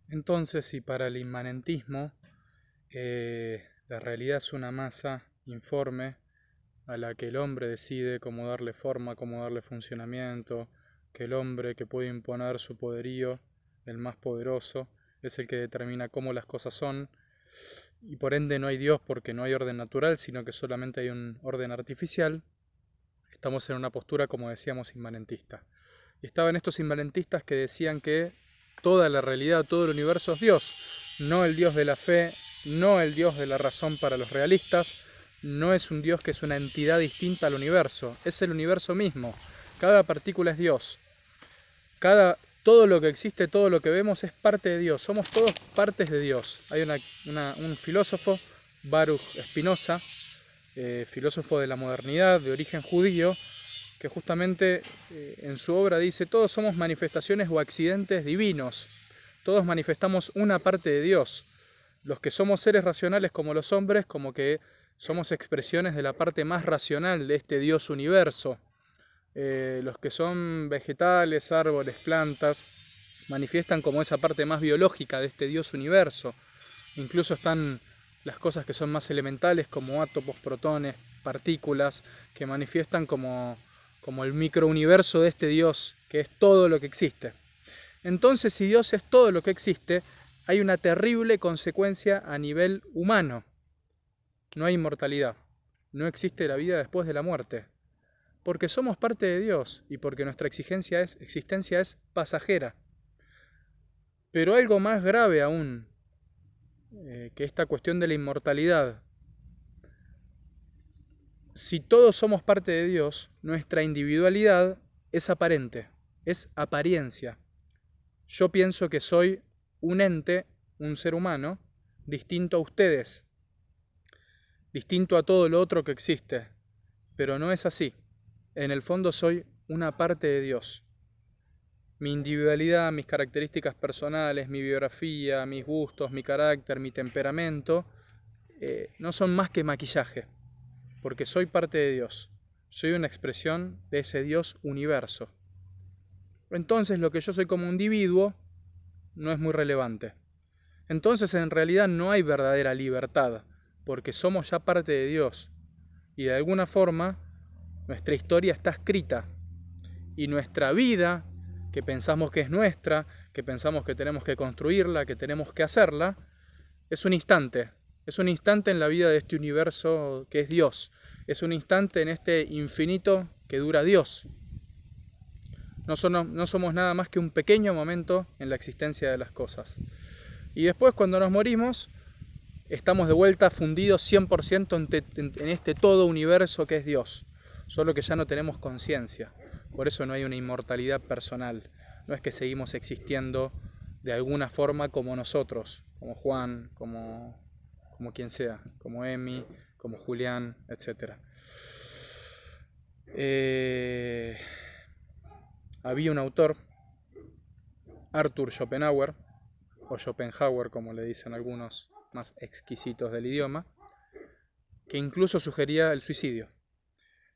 Entonces, si para el inmanentismo la realidad es una masa informe a la que el hombre decide cómo darle forma, cómo darle funcionamiento, que el hombre que puede imponer su poderío, el más poderoso, es el que determina cómo las cosas son, y por ende no hay Dios porque no hay orden natural, sino que solamente hay un orden artificial. Estamos en una postura, como decíamos, inmanentista. Y estaban estos inmanentistas que decían que toda la realidad, todo el universo es Dios, no el Dios de la fe, no el Dios de la razón para los realistas, no es un Dios que es una entidad distinta al universo, es el universo mismo. Cada partícula es Dios. Todo lo que existe, todo lo que vemos es parte de Dios. Somos todos partes de Dios. Hay un filósofo, Baruch Spinoza, filósofo de la modernidad, de origen judío, que justamente en su obra dice: todos somos manifestaciones o accidentes divinos. Todos manifestamos una parte de Dios. Los que somos seres racionales como los hombres, como que somos expresiones de la parte más racional de este Dios universo. Los que son vegetales, árboles, plantas, manifiestan como esa parte más biológica de este Dios universo. Incluso están las cosas que son más elementales, como átomos, protones, partículas, que manifiestan como el microuniverso de este Dios, que es todo lo que existe. Entonces, si Dios es todo lo que existe, hay una terrible consecuencia a nivel humano. No hay inmortalidad. No existe la vida después de la muerte. Porque somos parte de Dios y porque nuestra existencia es pasajera. Pero algo más grave aún que esta cuestión de la inmortalidad. Si todos somos parte de Dios, nuestra individualidad es aparente, es apariencia. Yo pienso que soy un ente, un ser humano, distinto a ustedes, distinto a todo lo otro que existe, pero no es así. En el fondo soy una parte de Dios. Mi individualidad, mis características personales, mi biografía, mis gustos, mi carácter, mi temperamento, no son más que maquillaje, porque soy parte de Dios. Soy una expresión de ese Dios universo. Entonces lo que yo soy como individuo no es muy relevante. Entonces en realidad no hay verdadera libertad, porque somos ya parte de Dios. Y de alguna forma nuestra historia está escrita. Y nuestra vida, que pensamos que es nuestra, que pensamos que tenemos que construirla, que tenemos que hacerla, es un instante. Es un instante en la vida de este universo que es Dios. Es un instante en este infinito que dura Dios. No somos nada más que un pequeño momento en la existencia de las cosas. Y después, cuando nos morimos, estamos de vuelta fundidos 100% en este todo universo que es Dios. Solo que ya no tenemos conciencia. Por eso no hay una inmortalidad personal. No es que seguimos existiendo de alguna forma como nosotros, como Juan, como quien sea, como Emi, como Julián, etc. Había un autor, Arthur Schopenhauer, o Schopenhauer como le dicen algunos más exquisitos del idioma, que incluso sugería el suicidio.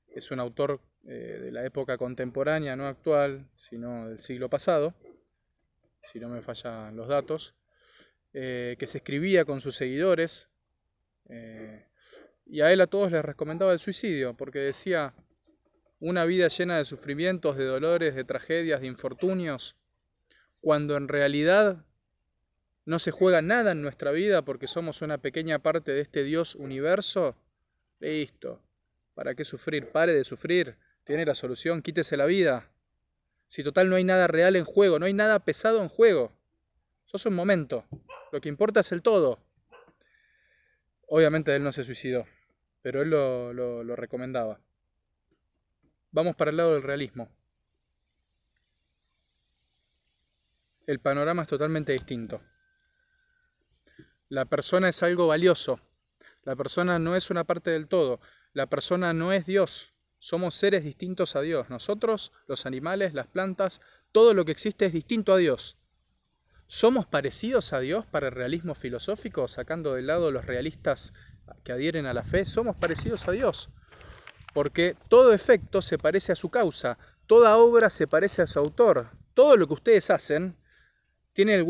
Es un autor de la época contemporánea, no actual, sino del siglo pasado, si no me fallan los datos, que se escribía con sus seguidores, y a él a todos les recomendaba el suicidio, porque decía: una vida llena de sufrimientos, de dolores, de tragedias, de infortunios, cuando en realidad no se juega nada en nuestra vida porque somos una pequeña parte de este Dios universo, listo. ¿Para qué sufrir? Pare de sufrir. Tiene la solución, quítese la vida. Si total no hay nada real en juego, no hay nada pesado en juego. Sos un momento. Lo que importa es el todo. Obviamente él no se suicidó, pero él lo recomendaba. Vamos para el lado del realismo. El panorama es totalmente distinto. La persona es algo valioso. La persona no es una parte del todo. La persona no es Dios. Somos seres distintos a Dios. Nosotros, los animales, las plantas, todo lo que existe es distinto a Dios. ¿Somos parecidos a Dios para el realismo filosófico, sacando de lado los realistas que adhieren a la fe? Somos parecidos a Dios. Porque todo efecto se parece a su causa. Toda obra se parece a su autor. Todo lo que ustedes hacen tiene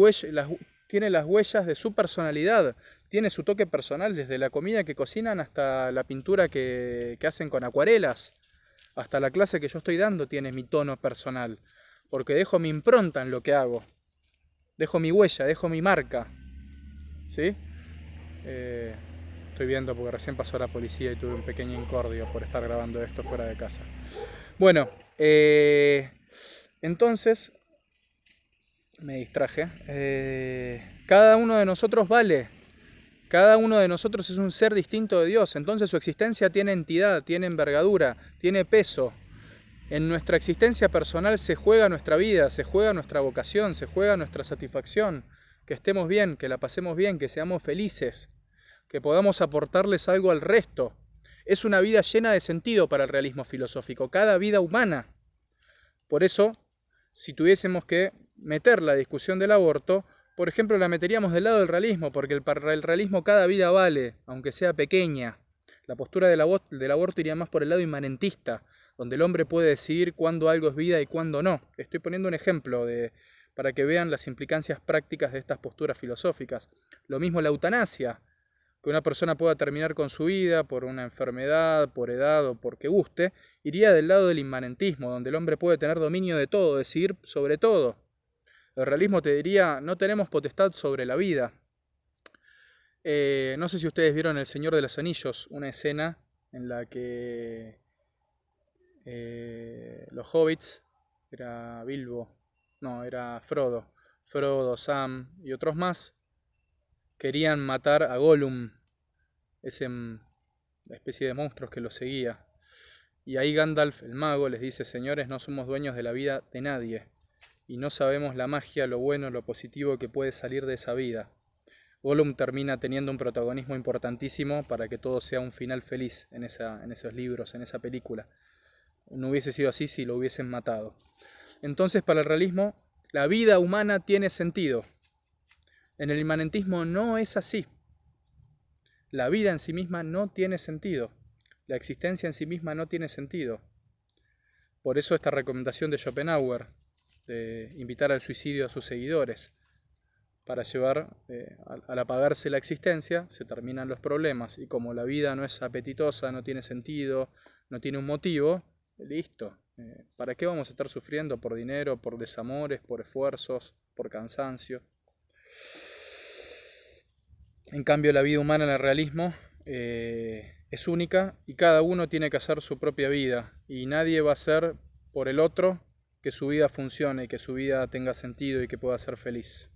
tiene las huellas de su personalidad, tiene su toque personal, desde la comida que cocinan hasta la pintura que hacen con acuarelas, hasta la clase que yo estoy dando tiene mi tono personal, porque dejo mi impronta en lo que hago, dejo mi huella, dejo mi marca, ¿sí? Estoy viendo porque recién pasó la policía y tuve un pequeño incordio por estar grabando esto fuera de casa. Bueno, entonces me distraje. Cada uno de nosotros vale. Cada uno de nosotros es un ser distinto de Dios. Entonces su existencia tiene entidad, tiene envergadura, tiene peso. En nuestra existencia personal se juega nuestra vida, se juega nuestra vocación, se juega nuestra satisfacción. Que estemos bien, que la pasemos bien, que seamos felices, que podamos aportarles algo al resto. Es una vida llena de sentido para el realismo filosófico, cada vida humana. Por eso, si tuviésemos que meter la discusión del aborto, por ejemplo, la meteríamos del lado del realismo, porque para el realismo cada vida vale, aunque sea pequeña. La postura del aborto iría más por el lado inmanentista, donde el hombre puede decidir cuándo algo es vida y cuándo no. Estoy poniendo un ejemplo para que vean las implicancias prácticas de estas posturas filosóficas. Lo mismo la eutanasia, que una persona pueda terminar con su vida por una enfermedad, por edad o porque guste, iría del lado del inmanentismo, donde el hombre puede tener dominio de todo, decidir sobre todo. El realismo te diría, no tenemos potestad sobre la vida. No sé si ustedes vieron El Señor de los Anillos, una escena en la que los hobbits, era Bilbo, no, era Frodo, Sam y otros más, querían matar a Gollum, esa especie de monstruos que los seguía. Y ahí Gandalf, el mago, les dice, señores, no somos dueños de la vida de nadie, y no sabemos la magia, lo bueno, lo positivo que puede salir de esa vida. Gollum termina teniendo un protagonismo importantísimo para que todo sea un final feliz en esos libros, en esa película. No hubiese sido así si lo hubiesen matado. Entonces, para el realismo, la vida humana tiene sentido. En el inmanentismo no es así. La vida en sí misma no tiene sentido. La existencia en sí misma no tiene sentido. Por eso esta recomendación de Schopenhauer, de invitar al suicidio a sus seguidores, para llevar, al apagarse la existencia, se terminan los problemas. Y como la vida no es apetitosa, no tiene sentido, no tiene un motivo, listo. ¿Para qué vamos a estar sufriendo por dinero, por desamores, por esfuerzos, por cansancio? En cambio, la vida humana en el realismo es única y cada uno tiene que hacer su propia vida. Y nadie va a hacer por el otro que su vida funcione, que su vida tenga sentido y que pueda ser feliz.